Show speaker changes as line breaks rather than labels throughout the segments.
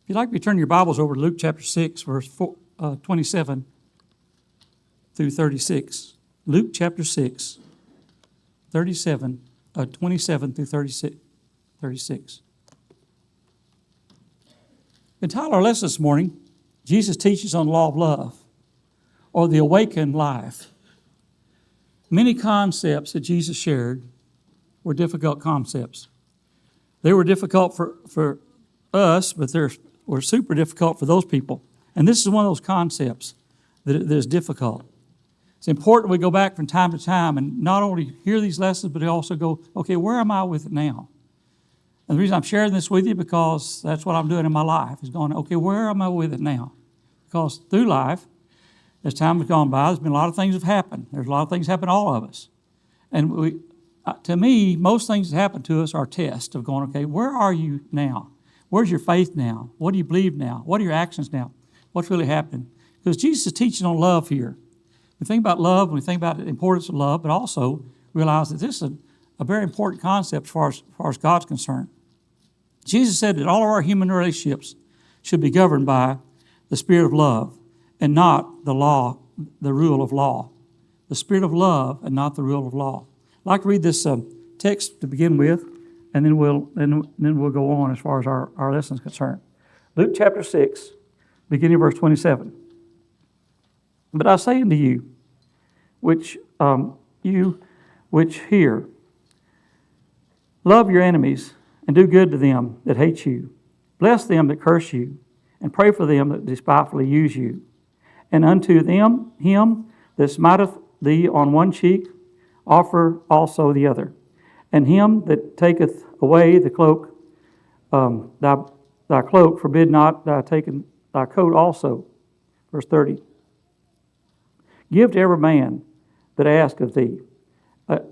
If you'd like to turn your Bibles over to Luke chapter 6, verse 27 through 36. Luke chapter 6, 27 through 36. In title our lesson this morning, Jesus teaches on the law of love, or the awakened life. Many concepts that Jesus shared were difficult concepts. They were difficult for us, but they were super difficult for those people. And this is one of those concepts that is difficult. It's important we go back from time to time and not only hear these lessons, but also go, okay, where am I with it now? And the reason I'm sharing this with you, because that's what I'm doing in my life, is going, okay, where am I with it now? Because through life, as time has gone by, there's been a lot of things that have happened. There's a lot of things that happen to all of us. And to me, most things that happen to us are tests of going, okay, where are you now? Where's your faith now? What do you believe now? What are your actions now? What's really happening? Because Jesus is teaching on love here. We think about love, and we think about the importance of love, but also realize that this is a very important concept as far as God's concerned. Jesus said that all of our human relationships should be governed by the spirit of love and not the rule of law. The spirit of love and not the rule of law. I'd like to read this text to begin with, and then we'll go on as far as our lesson is concerned. Luke chapter 6, beginning verse 27. But I say unto you, which hear, love your enemies and do good to them that hate you. Bless them that curse you, and pray for them that despitefully use you. And unto him that smiteth thee on one cheek, offer also the other. And him that taketh away the cloak, thy cloak, forbid not thy taking thy coat also. Verse 30. Give to every man that ask of thee,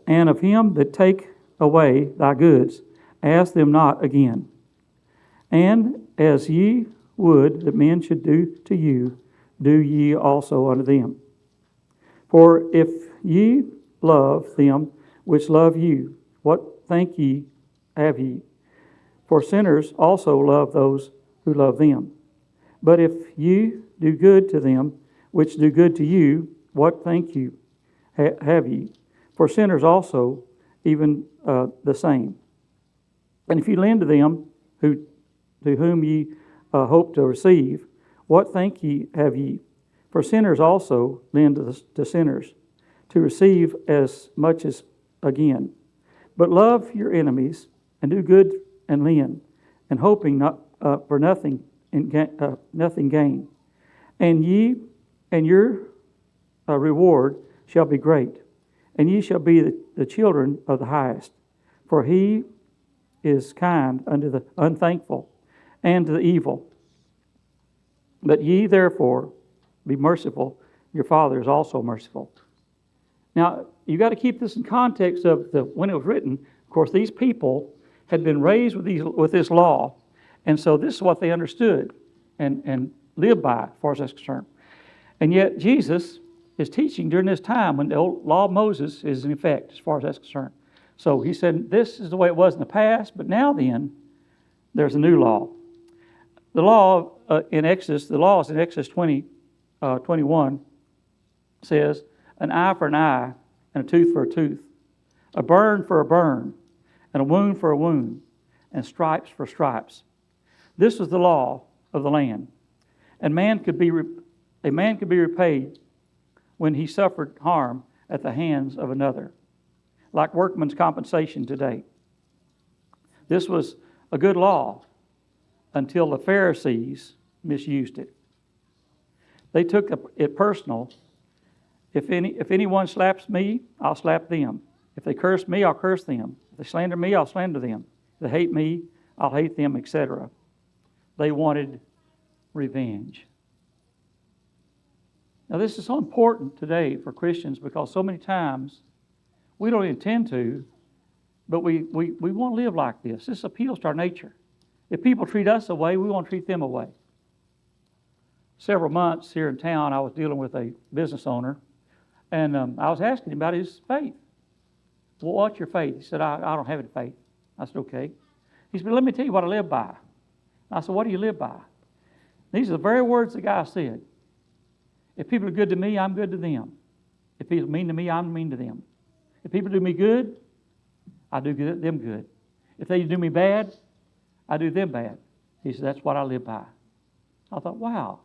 and of him that take away thy goods, ask them not again. And as ye would that men should do to you, do ye also unto them. For if ye love them which love you, what thank ye have ye? For sinners also love those who love them. But if ye do good to them which do good to you, what thank you have ye? For sinners also even the same. And if you lend to them to whom ye hope to receive, what thank ye have ye? For sinners also lend to sinners to receive as much as again. But love your enemies and do good and lend, and hoping not for nothing gain. And your reward shall be great, and ye shall be the children of the highest. For he is kind unto the unthankful and to the evil. But ye therefore be merciful, your Father is also merciful. Now, you got to keep this in context of when it was written. Of course, these people had been raised with this law, and so this is what they understood and lived by, as far as that's concerned. And yet, Jesus is teaching during this time when the old law of Moses is in effect, as far as that's concerned. So he said, this is the way it was in the past, but now then, there's a new law. The law in Exodus 21 says, an eye for an eye and a tooth for a tooth, a burn for a burn, and a wound for a wound, and stripes for stripes. This was the law of the land. And a man could be repaid when he suffered harm at the hands of another, like workman's compensation today. This was a good law until the Pharisees misused it. They took it personal. If anyone slaps me, I'll slap them. If they curse me, I'll curse them. If they slander me, I'll slander them. If they hate me, I'll hate them, etc. They wanted revenge. Now, this is so important today for Christians because so many times we don't intend to, but we want to live like this. This appeals to our nature. If people treat us a way, we want to treat them a way. Several months here in town, I was dealing with a business owner, and I was asking him about his faith. Well, what's your faith? He said, I don't have any faith. I said, okay. He said, let me tell you what I live by. I said, what do you live by? These are the very words the guy said. If people are good to me, I'm good to them. If people are mean to me, I'm mean to them. If people do me good, I do them good. If they do me bad, I do them bad. He said, that's what I live by. I thought, wow,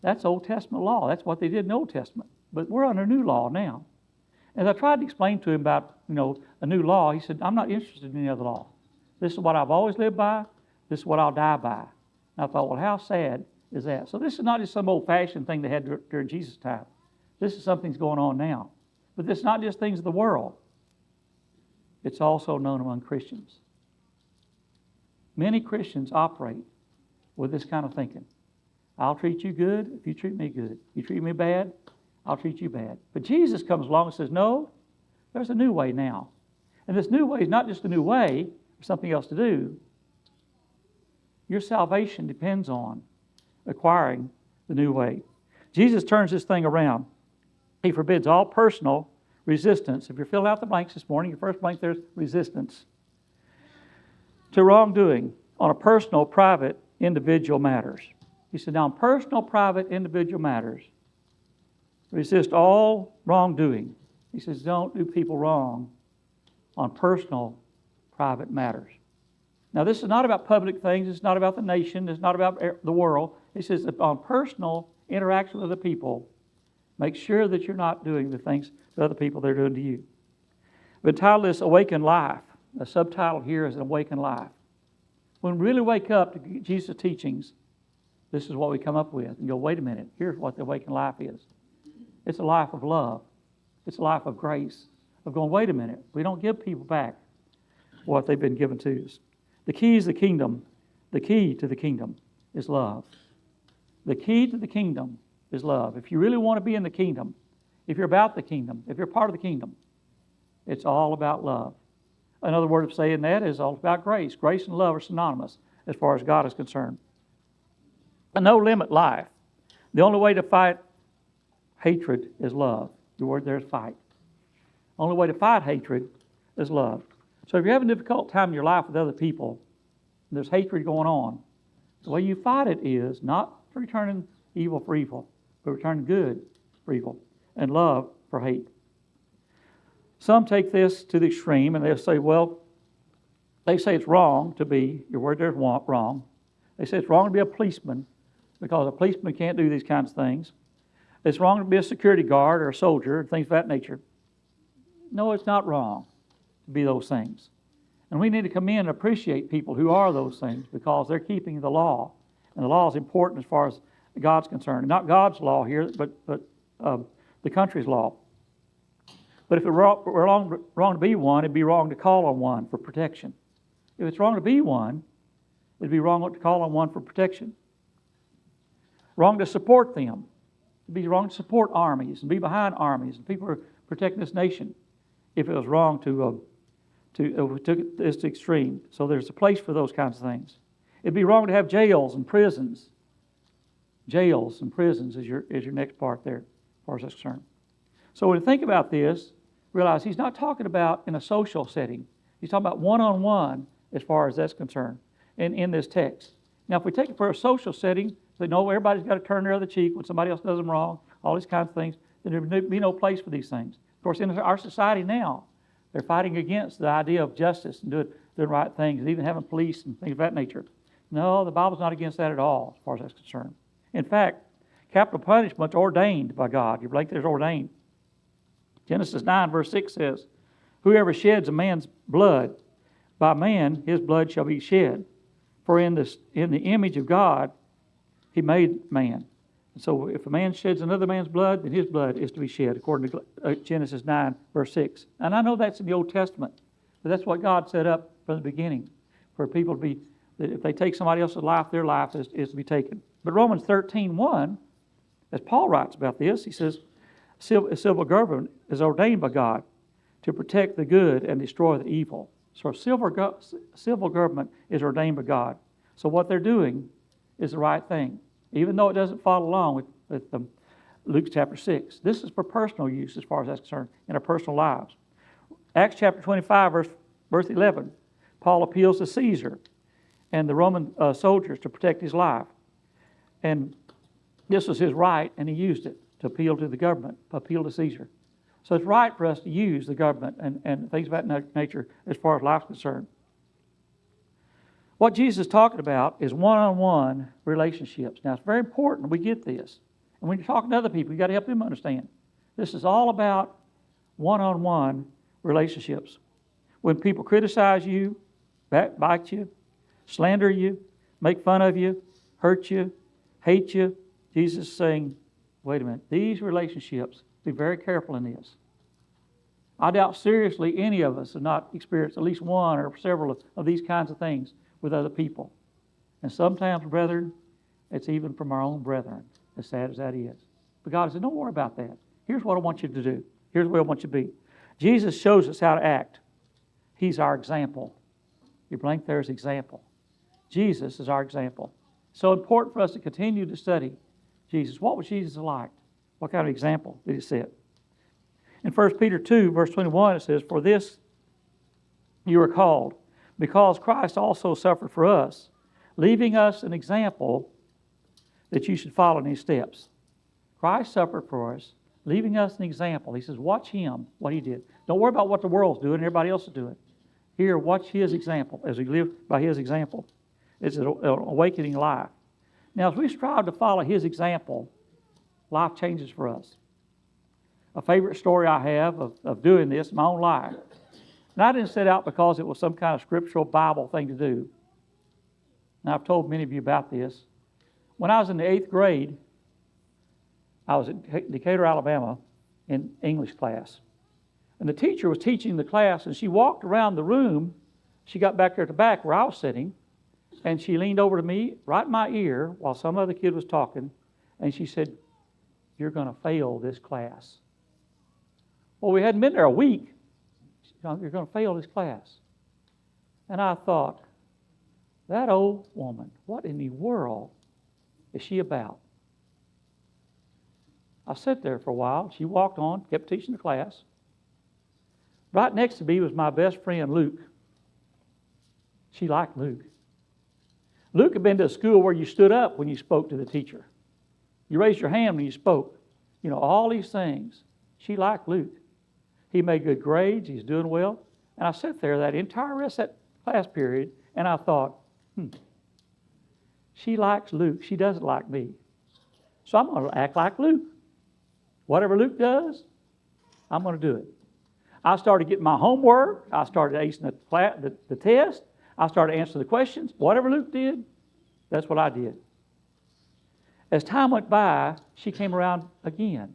that's Old Testament law. That's what they did in the Old Testament. But we're under new law now. As I tried to explain to him about, a new law, he said, I'm not interested in any other law. This is what I've always lived by. This is what I'll die by. And I thought, well, how sad is that? So this is not just some old-fashioned thing they had during Jesus' time. This is something that's going on now. But this is not just things of the world. It's also known among Christians. Many Christians operate with this kind of thinking. I'll treat you good if you treat me good. You treat me bad, I'll treat you bad. But Jesus comes along and says, no, there's a new way now. And this new way is not just a new way or something else to do. Your salvation depends on acquiring the new way. Jesus turns this thing around. He forbids all personal resistance. If you're filling out the blanks this morning, your first blank there's resistance to wrongdoing on a personal, private, individual matters. He said, now on personal, private, individual matters, resist all wrongdoing. He says, don't do people wrong on personal, private matters. Now this is not about public things. It's not about the nation. It's not about the world. He says that on personal interaction with other people, make sure that you're not doing the things to other people they're doing to you. The title is Awakened Life. The subtitle here is Awakened Life. When we really wake up to Jesus' teachings, this is what we come up with. And go, wait a minute, here's what the awakened life is. It's a life of love. It's a life of grace. Of going, wait a minute, we don't give people back what they've been given to us. The key is the kingdom. The key to the kingdom is love. The key to the kingdom is love. If you really want to be in the kingdom, if you're about the kingdom, if you're part of the kingdom, it's all about love. Another word of saying that is all about grace. Grace and love are synonymous as far as God is concerned. A no-limit life. The only way to fight hatred is love. The word there is fight. Only way to fight hatred is love. So if you're having a difficult time in your life with other people, and there's hatred going on, the way you fight it is not returning evil for evil, but returning good for evil and love for hate. Some take this to the extreme and they'll say, well, they say it's wrong to be, your word there's wrong. They say it's wrong to be a policeman because a policeman can't do these kinds of things. It's wrong to be a security guard or a soldier and things of that nature. No, it's not wrong to be those things. And we need to come in and appreciate people who are those things because they're keeping the law. And the law is important as far as God's concerned. Not God's law here, but the country's law. But if it were wrong to be one, it'd be wrong to call on one for protection. If it's wrong to be one, it'd be wrong to call on one for protection. Wrong to support them. It'd be wrong to support armies and be behind armies and people who are protecting this nation. If it was wrong to took this to extreme. So there's a place for those kinds of things. It'd be wrong to have jails and prisons. Jails and prisons is your next part there, as far as that's concerned. So when you think about this, realize he's not talking about in a social setting. He's talking about one-on-one as far as that's concerned in this text. Now, if we take it for a social setting, they know everybody's got to turn their other cheek when somebody else does them wrong, all these kinds of things, then there'd be no place for these things. Of course, in our society now, they're fighting against the idea of justice and doing right things, and even having police and things of that nature. No, the Bible's not against that at all, as far as that's concerned. In fact, capital punishment's ordained by God. You believe there's ordained. Genesis 9, verse 6 says, whoever sheds a man's blood, by man his blood shall be shed. For in the image of God he made man. And so if a man sheds another man's blood, then his blood is to be shed, according to Genesis 9, verse 6. And I know that's in the Old Testament, but that's what God set up from the beginning, for people to be, that if they take somebody else's life, their life is to be taken. But Romans 13:1, as Paul writes about this, he says, civil government is ordained by God to protect the good and destroy the evil. So civil government is ordained by God. So what they're doing is the right thing, even though it doesn't follow along with Luke chapter 6. This is for personal use as far as that's concerned in our personal lives. Acts chapter 25, verse 11, Paul appeals to Caesar and the Roman soldiers to protect his life. And this was his right, and he used it to appeal to the government, appeal to Caesar. So it's right for us to use the government and things of that nature as far as life's concerned. What Jesus is talking about is one-on-one relationships. Now, it's very important we get this. And when you're talking to other people, you've got to help them understand. This is all about one-on-one relationships. When people criticize you, backbite you, slander you, make fun of you, hurt you, hate you, Jesus is saying, wait a minute, these relationships, be very careful in this. I doubt seriously any of us have not experienced at least one or several of these kinds of things with other people. And sometimes, brethren, it's even from our own brethren, as sad as that is. But God said, don't worry about that. Here's what I want you to do. Here's where I want you to be. Jesus shows us how to act. He's our example. You blank there's example. Jesus is our example. So important for us to continue to study Jesus. What was Jesus like? What kind of example did he set? In 1 Peter 2, verse 21, it says, for this you are called, because Christ also suffered for us, leaving us an example that you should follow in his steps. Christ suffered for us, leaving us an example. He says, watch him, what he did. Don't worry about what the world's doing and everybody else is doing. Here, watch his example as we live by his example. It's an awakening life. Now, as we strive to follow his example, life changes for us. A favorite story I have of doing this in my own life. And I didn't set out because it was some kind of scriptural Bible thing to do. And I've told many of you about this. When I was in the 8th grade, I was at Decatur, Alabama, in English class. And the teacher was teaching the class, and she walked around the room. She got back there at the back where I was sitting, and she leaned over to me, right in my ear, while some other kid was talking, and she said, you're going to fail this class. Well, we hadn't been there a week. You're going to fail this class. And I thought, that old woman, what in the world is she about? I sat there for a while. She walked on, kept teaching the class. Right next to me was my best friend, Luke. She liked Luke. Luke had been to a school where you stood up when you spoke to the teacher. You raised your hand when you spoke. You know, all these things. She liked Luke. He made good grades. He's doing well. And I sat there that entire rest of that class period, and I thought, she likes Luke. She doesn't like me. So I'm going to act like Luke. Whatever Luke does, I'm going to do it. I started getting my homework. I started acing the test. I started answering the questions. Whatever Luke did, that's what I did. As time went by, she came around again.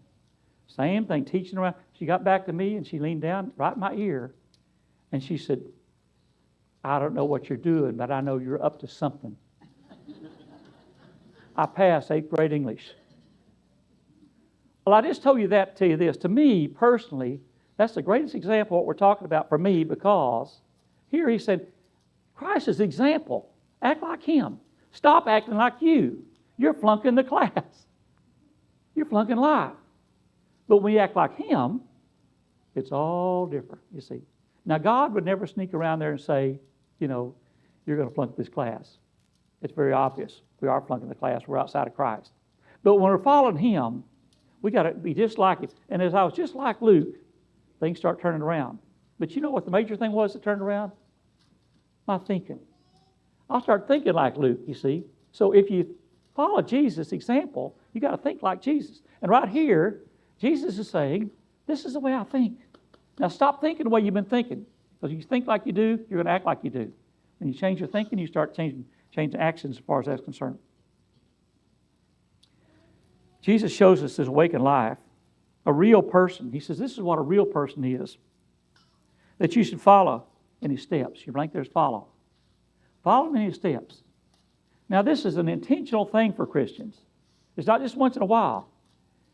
Same thing, teaching around. She got back to me and she leaned down right in my ear and she said, I don't know what you're doing, but I know you're up to something. I passed 8th grade English. Well, I just told you that to tell you this. To me, personally, that's the greatest example of what we're talking about for me, because here he said, Christ is the example. Act like him. Stop acting like you. You're flunking the class. You're flunking life. But when you act like him, it's all different, you see. Now, God would never sneak around there and say, you know, you're going to flunk this class. It's very obvious. We are flunking the class. We're outside of Christ. But when we're following him, we got to be just like him. And as I was just like Luke, things start turning around. But you know what the major thing was that turned around? My thinking. I'll start thinking like Luke, you see. So if you follow Jesus' example, you got to think like Jesus. And right here, Jesus is saying, this is the way I think. Now stop thinking the way you've been thinking. Because if you think like you do, you're going to act like you do. When you change your thinking, you start changing actions as far as that's concerned. Jesus shows us this awakened life, a real person. He says this is what a real person is, that you should follow in his steps. You blank there's follow. Follow him in his steps. Now this is an intentional thing for Christians. It's not just once in a while.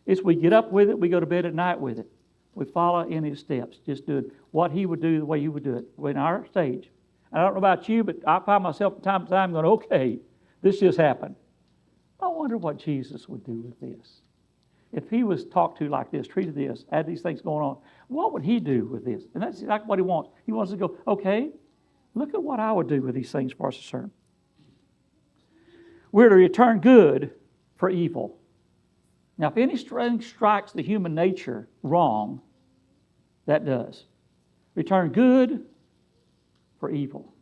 It's we get up with it, we go to bed at night with it. We follow in his steps, just doing what he would do the way he would do it. In our stage. I don't know about you, but I find myself from time to time going, okay, this just happened. I wonder what Jesus would do with this. If he was talked to like this, treated this, had these things going on, what would he do with this? And that's exactly what he wants. He wants to go, okay, look at what I would do with these things for us to serve. We're to return good for evil. Now, if anything strikes the human nature wrong, that does. Return good for evil.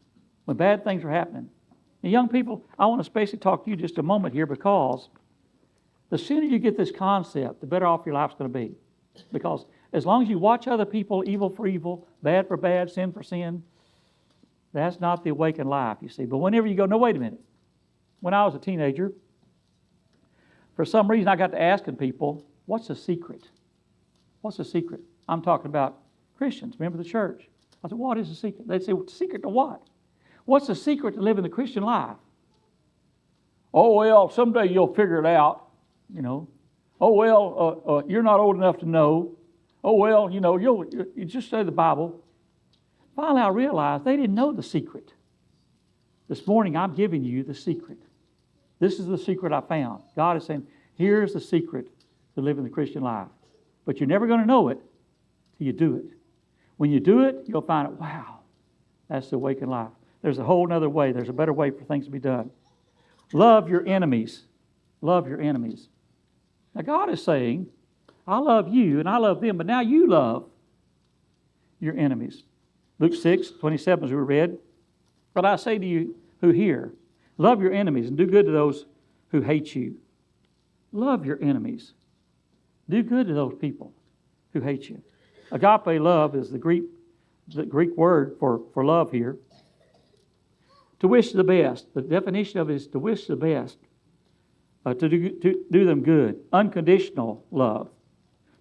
When bad things are happening. And young people, I want to especially talk to you just a moment here, because the sooner you get this concept, the better off your life's going to be. Because as long as you watch other people, evil for evil, bad for bad, sin for sin, that's not the awakened life, you see. But whenever you go, no, wait a minute. When I was a teenager, for some reason I got to asking people, what's the secret? What's the secret? I'm talking about Christians, remember the church. I said, what is the secret? They'd say, what's the secret to what? What's the secret to living the Christian life? Oh, well, someday you'll figure it out, you know. Oh, well, you're not old enough to know. Oh, well, you know, you just study the Bible. Finally, I realized they didn't know the secret. This morning, I'm giving you the secret. This is the secret I found. God is saying, here's the secret to living the Christian life. But you're never going to know it till you do it. When you do it, you'll find out, wow, that's the awakened life. There's a whole other way. There's a better way for things to be done. Love your enemies. Love your enemies. Now, God is saying, I love you and I love them, but now you love your enemies. Luke 6:27, as we read, but I say to you who hear, love your enemies and do good to those who hate you. Love your enemies. Do good to those people who hate you. Agape love is the Greek word for love here. To wish the best. The definition of it is to wish the best. To do them good. Unconditional love.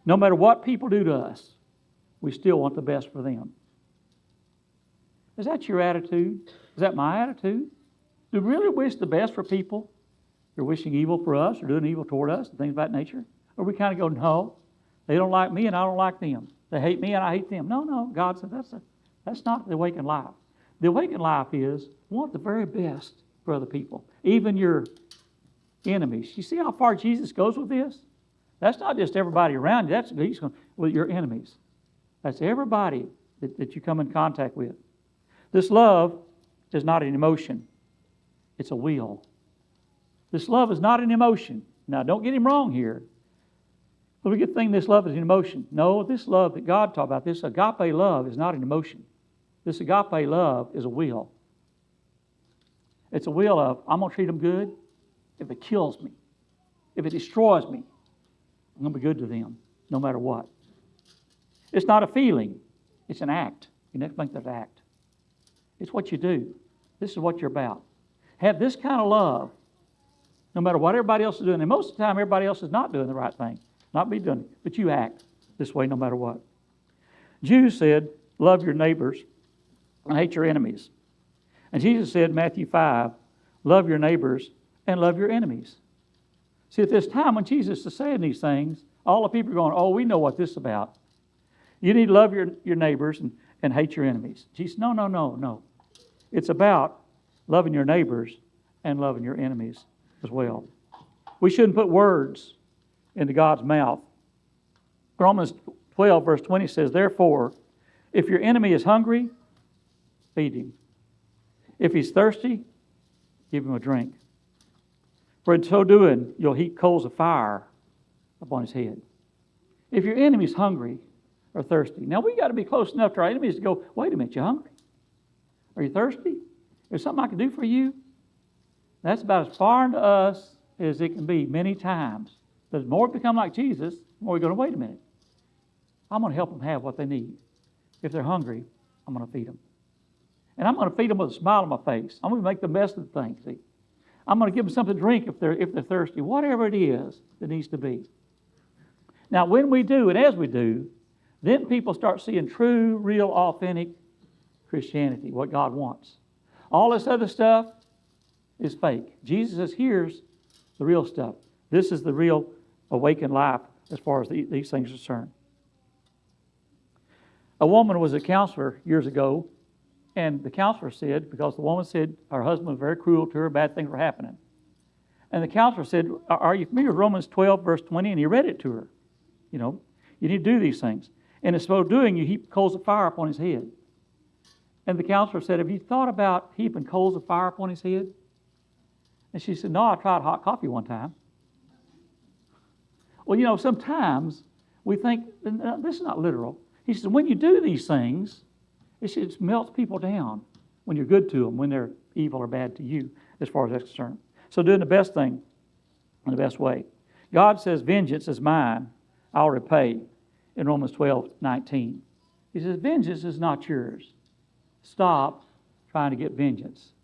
No matter what people do to us, we still want the best for them. Is that your attitude? Is that my attitude? Do we really wish the best for people? They're wishing evil for us or doing evil toward us and things of that nature? Or we kind of go, no, they don't like me and I don't like them. They hate me and I hate them. No, God said that's not the awakened life. The awakened life is want the very best for other people, even your enemies. You see how far Jesus goes with this? That's not just everybody around you. He's going with your enemies. That's everybody that you come in contact with. This love is not an emotion. It's a will. This love is not an emotion. Now, don't get him wrong here. But we get thinking this love is an emotion. No, this love that God talked about, this agape love is not an emotion. This agape love is a will. It's a will of, I'm going to treat them good. If it kills me, if it destroys me, I'm going to be good to them, no matter what. It's not a feeling. It's an act. You never think that act. It's what you do. This is what you're about. Have this kind of love, no matter what everybody else is doing. And most of the time, everybody else is not doing the right thing. Not be doing it. But you act this way no matter what. Jews said, love your neighbors and hate your enemies. And Jesus said, Matthew 5, love your neighbors and love your enemies. See, at this time when Jesus is saying these things, all the people are going, oh, we know what this is about. You need to love your neighbors and hate your enemies. Jesus, no. It's about loving your neighbors and loving your enemies as well. We shouldn't put words into God's mouth. Romans 12, verse 20 says, therefore, if your enemy is hungry, feed him. If he's thirsty, give him a drink. For in so doing, you'll heap coals of fire upon his head. If your enemy's hungry or thirsty. Now, we've got to be close enough to our enemies to go, wait a minute, you hungry? Are you thirsty? Is there something I can do for you? That's about as far into us as it can be many times. But the more we become like Jesus, the more we're going to, wait a minute. I'm going to help them have what they need. If they're hungry, I'm going to feed them. And I'm going to feed them with a smile on my face. I'm going to make the best of the thing, see. I'm going to give them something to drink if they're thirsty, whatever it is that needs to be. Now, when we do, and as we do, then people start seeing true, real, authentic Christianity, what God wants. All this other stuff is fake. Jesus says, here's the real stuff. This is the real awakened life as far as these things are concerned. A woman was a counselor years ago, and the counselor said, because the woman said her husband was very cruel to her, bad things were happening. And the counselor said, are you familiar with Romans 12, verse 20? And he read it to her. You know, you need to do these things. And in so doing, you heap coals of fire upon his head. And the counselor said, have you thought about heaping coals of fire upon his head? And she said, no, I tried hot coffee one time. Well, sometimes we think, and this is not literal. He says, when you do these things, it melts people down when you're good to them, when they're evil or bad to you, as far as that's concerned. So doing the best thing in the best way. God says, vengeance is mine, I'll repay, in Romans 12:19. He says, vengeance is not yours. Stop trying to get vengeance.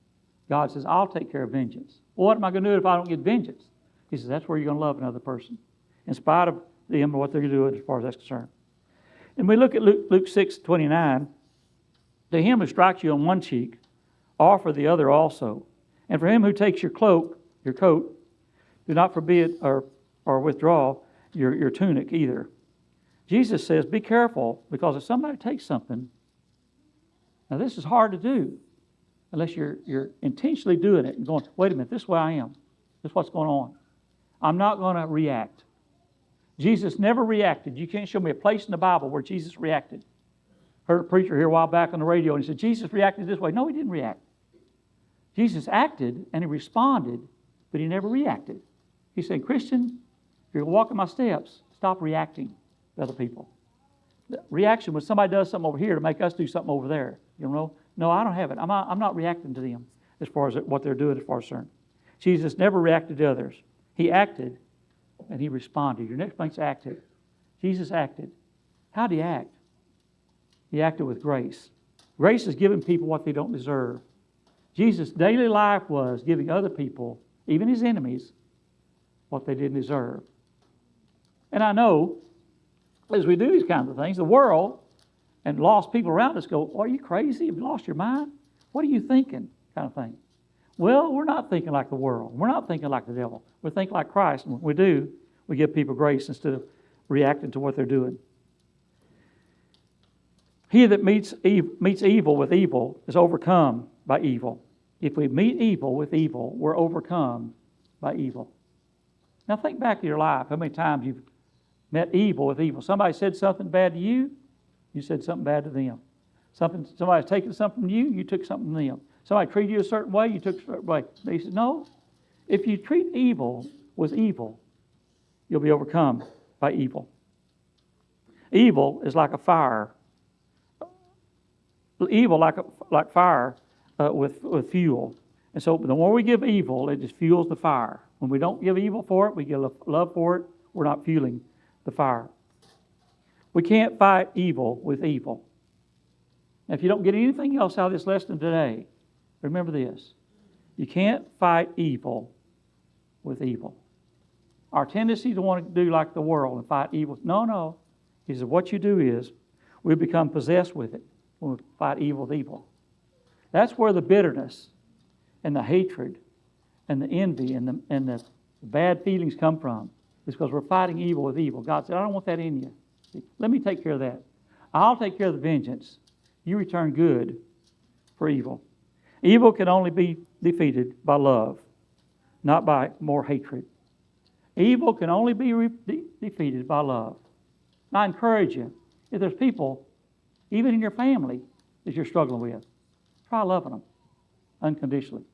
God says, I'll take care of vengeance. Well, what am I going to do if I don't get vengeance? He says, that's where you're going to love another person, in spite of them or what they're doing as far as that's concerned. And we look at Luke 6:29. To him who strikes you on one cheek, offer the other also. And for him who takes your coat, do not forbid or withdraw your tunic either. Jesus says, be careful, because if somebody takes something, now this is hard to do unless you're intentionally doing it and going, wait a minute, this is where I am. This is what's going on. I'm not going to react. Jesus never reacted. You can't show me a place in the Bible where Jesus reacted. Heard a preacher here a while back on the radio, and he said, Jesus reacted this way. No, he didn't react. Jesus acted and he responded, but he never reacted. He said, Christian, if you're walking my steps, stop reacting to other people. The reaction when somebody does something over here to make us do something over there. No, I don't have it. I'm not reacting to them as far as what they're doing as far as concerned. Jesus never reacted to others. He acted and he responded. Your next point's acted. Jesus acted. How did he act? He acted with grace. Grace is giving people what they don't deserve. Jesus' daily life was giving other people, even his enemies, what they didn't deserve. And I know, as we do these kinds of things, the world and lost people around us go, are you crazy? Have you lost your mind? What are you thinking? Kind of thing. Well, we're not thinking like the world. We're not thinking like the devil. We're thinking like Christ. And when we do, we give people grace instead of reacting to what they're doing. He that meets evil with evil is overcome by evil. If we meet evil with evil, we're overcome by evil. Now think back to your life. How many times you've met evil with evil? Somebody said something bad to you, you said something bad to them. Somebody's taken something from you, you took something from them. Somebody treated you a certain way, you took a certain way. He said, no. If you treat evil with evil, you'll be overcome by evil. Evil is like a fire. Evil like fire with fuel. And so the more we give evil, it just fuels the fire. When we don't give evil for it, we give love for it, we're not fueling the fire. We can't fight evil with evil. Now, if you don't get anything else out of this lesson today, remember this. You can't fight evil with evil. Our tendency to want to do like the world and fight evil. No. He said, what you do is we become possessed with it when we fight evil with evil. That's where the bitterness and the hatred and the envy and the bad feelings come from. It's because we're fighting evil with evil. God said, I don't want that in you. Let me take care of that. I'll take care of the vengeance. You return good for evil. Evil can only be defeated by love, not by more hatred. Evil can only be defeated by love. And I encourage you, if there's people, even in your family, that you're struggling with, try loving them unconditionally.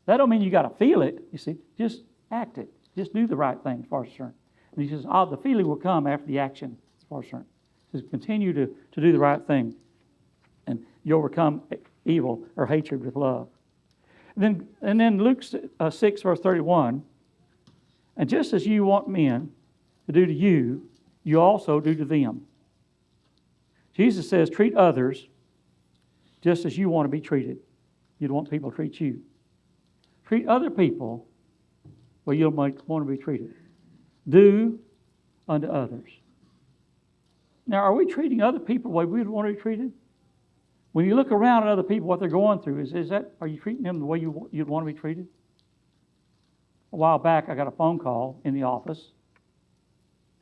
That don't mean you got to feel it, you see. Just act it. Just do the right thing as far as concerned. And he says, the feeling will come after the action as far as concerned. He says, continue to do the right thing. And you overcome evil or hatred with love. And then Luke 6, verse 31, and just as you want men to do to you, you also do to them. Jesus says, treat others just as you want to be treated. You don't want people to treat you. Treat other people where you want to be treated. Do unto others. Now, are we treating other people the way we would want to be treated? When you look around at other people, what they're going through, are you treating them the way you'd want to be treated? A while back, I got a phone call in the office.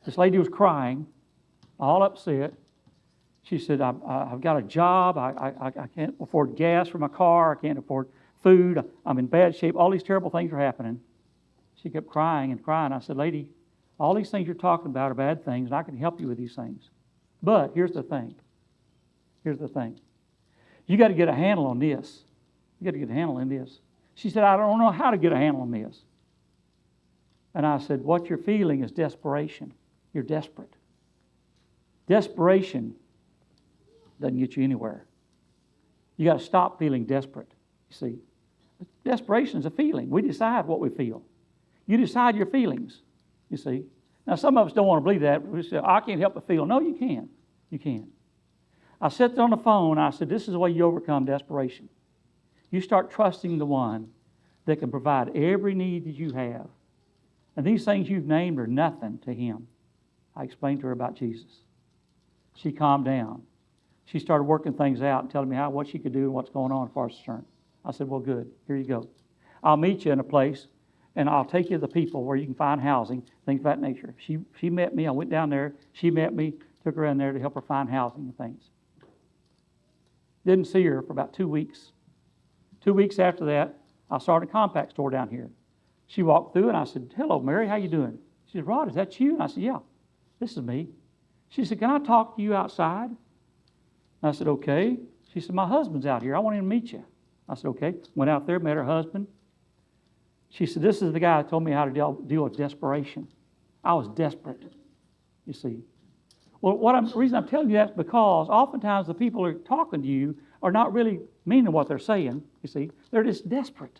This lady was crying, all upset. She said, I've got a job. I can't afford gas for my car. I can't afford food. I'm in bad shape. All these terrible things are happening. She kept crying and crying. I said, lady, all these things you're talking about are bad things, and I can help you with these things. But here's the thing. You got to get a handle on this. You got to get a handle on this. She said, I don't know how to get a handle on this. And I said, what you're feeling is desperation. You're desperate. Desperation doesn't get you anywhere. You got to stop feeling desperate, you see. Desperation is a feeling. We decide what we feel. You decide your feelings, you see. Now, some of us don't want to believe that. We say, I can't help but feel. No, you can. You can. I sat there on the phone, and I said, this is the way you overcome desperation. You start trusting the one that can provide every need that you have. And these things you've named are nothing to him. I explained to her about Jesus. She calmed down. She started working things out and telling me what she could do and what's going on as far as concerned. I said, well, good. Here you go. I'll meet you in a place, and I'll take you to the people where you can find housing, things of that nature. She met me. I went down there. She met me, took her in there to help her find housing and things. Didn't see her for about 2 weeks. 2 weeks after that, I started a compact store down here. She walked through, and I said, hello, Mary, how you doing? She said, Rod, is that you? And I said, yeah, this is me. She said, can I talk to you outside? And I said, okay. She said, my husband's out here. I want him to meet you. I said, okay. Went out there, met her husband. She said, this is the guy that told me how to deal with desperation. I was desperate, you see. Well, the reason I'm telling you that is because oftentimes the people who are talking to you are not really meaning what they're saying, you see. They're just desperate.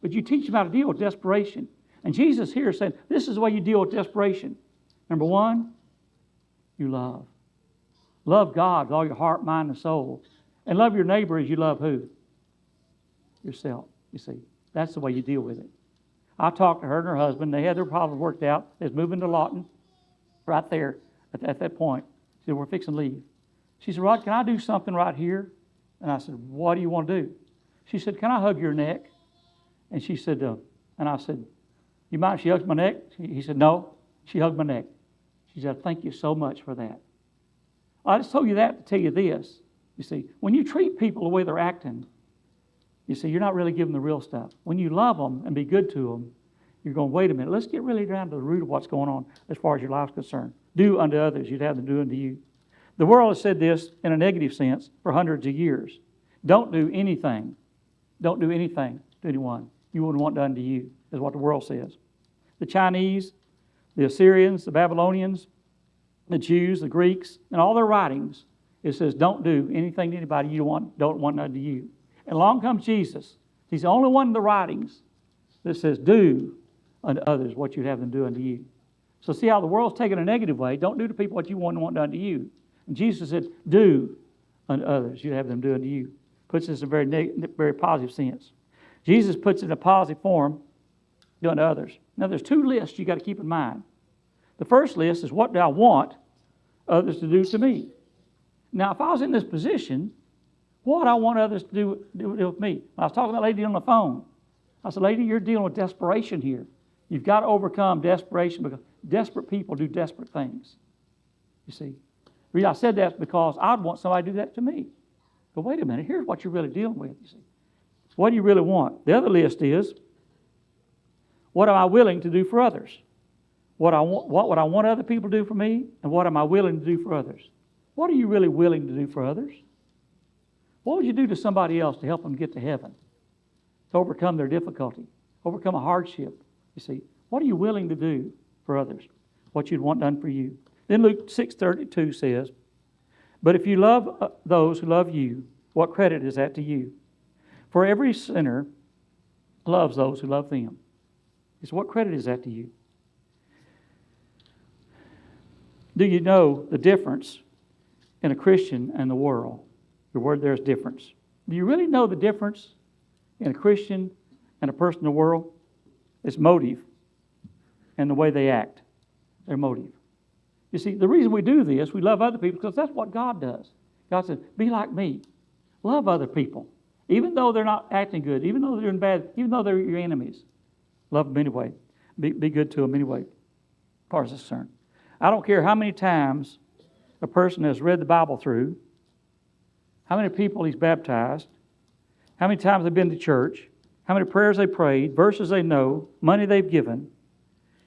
But you teach them how to deal with desperation. And Jesus here is saying, this is the way you deal with desperation. Number one, you love. Love God with all your heart, mind, and soul. And love your neighbor as you love who? Yourself, you see. That's the way you deal with it. I talked to her and her husband. They had their problems worked out. They was moving to Lawton right there at that point. She said, we're fixing to leave. She said, Rod, can I do something right here? And I said, what do you want to do? She said, can I hug your neck? And she said, and I said, you mind if she hugs my neck? He said, no. She hugged my neck. She said, thank you so much for that. I just told you that to tell you this. You see, when you treat people the way they're acting, you see, you're not really giving the real stuff. When you love them and be good to them, you're going, wait a minute, let's get really down to the root of what's going on as far as your life's concerned. Do unto others, you'd have them do unto you. The world has said this in a negative sense for hundreds of years. Don't do anything. Don't do anything to anyone you wouldn't want done to you, is what the world says. The Chinese, the Assyrians, the Babylonians, the Jews, the Greeks, and all their writings, it says, don't do anything to anybody you don't want done to you. And along comes Jesus. He's the only one in the writings that says, do unto others what you'd have them do unto you. So see how the world's taken a negative way. Don't do to people what you wouldn't want done to you. And Jesus said, do unto others, you'd have them do unto you. Puts this in a very positive sense. Jesus puts it in a positive form, do unto others. Now there's two lists you got to keep in mind. The first list is what do I want others to do to me? Now, if I was in this position, what would I want others to do with me? I was talking to that lady on the phone. I said, lady, you're dealing with desperation here. You've got to overcome desperation because desperate people do desperate things. You see? The reason I said that is because I'd want somebody to do that to me. But wait a minute, here's what you're really dealing with, you see. What do you really want? The other list is, what am I willing to do for others? What would I want other people to do for me? And what am I willing to do for others? What are you really willing to do for others? What would you do to somebody else to help them get to heaven? To overcome their difficulty, overcome a hardship, you see. What are you willing to do for others? What you'd want done for you. Then Luke 6:32 says, but if you love those who love you, what credit is that to you? For every sinner loves those who love them. So what credit is that to you? Do you know the difference in a Christian and the world? The word there is difference. Do you really know the difference in a Christian and a person in the world? It's motive and the way they act. Their motive. You see, the reason we do this, we love other people, because that's what God does. God says, be like me. Love other people. Even though they're not acting good, even though they're doing bad, even though they're your enemies. Love them anyway. Be good to them anyway, as far as it's concerned. I don't care how many times a person has read the Bible through, how many people he's baptized, how many times they've been to church, how many prayers they prayed, verses they know, money they've given,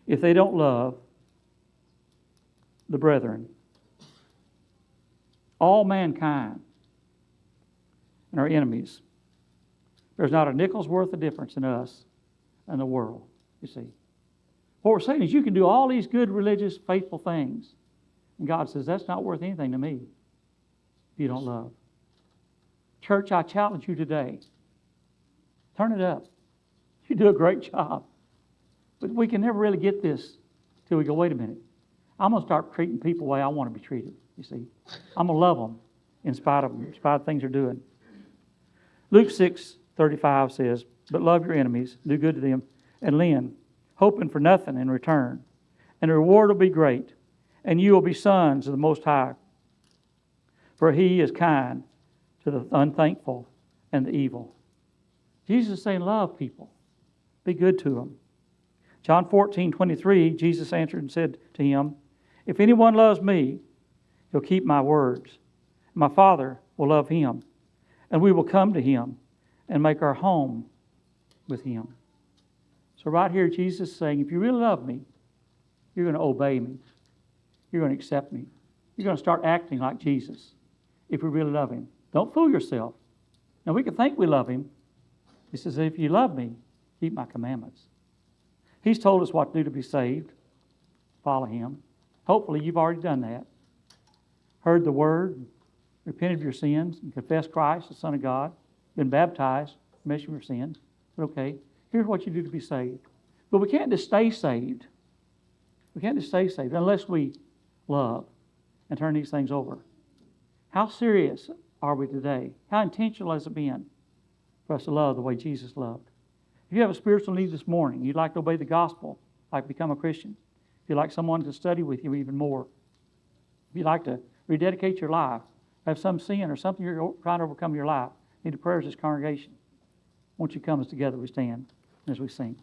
if they don't love the brethren, all mankind, and our enemies, there's not a nickel's worth of difference in us and the world, you see. What we're saying is you can do all these good, religious, faithful things. And God says, that's not worth anything to me if you don't love. Church, I challenge you today. Turn it up. You do a great job. But we can never really get this till we go, wait a minute. I'm going to start treating people the way I want to be treated, you see. I'm going to love them in spite of them, in spite of things they're doing. Luke 6:35 says, but love your enemies, do good to them, and lend, hoping for nothing in return. And the reward will be great, and you will be sons of the Most High. For He is kind to the unthankful and the evil. Jesus is saying, love people. Be good to them. John 14:23, Jesus answered and said to him, if anyone loves me, he'll keep my words. My Father will love him, and we will come to him and make our home with him. So right here, Jesus is saying, if you really love me, you're going to obey me. You're going to accept me. You're going to start acting like Jesus if we really love him. Don't fool yourself. Now, we can think we love him. He says, if you love me, keep my commandments. He's told us what to do to be saved. Follow him. Hopefully, you've already done that. Heard the word, repented of your sins, and confessed Christ, the Son of God, been baptized, remission of your sins. Okay, here's what you do to be saved. But we can't just stay saved. We can't just stay saved unless we love and turn these things over. How serious are we today? How intentional has it been for us to love the way Jesus loved? If you have a spiritual need this morning, you'd like to obey the gospel, like become a Christian, if you'd like someone to study with you even more, if you'd like to rededicate your life, have some sin or something you're trying to overcome in your life, need the prayers of this congregation, won't you come as together we stand as we sing?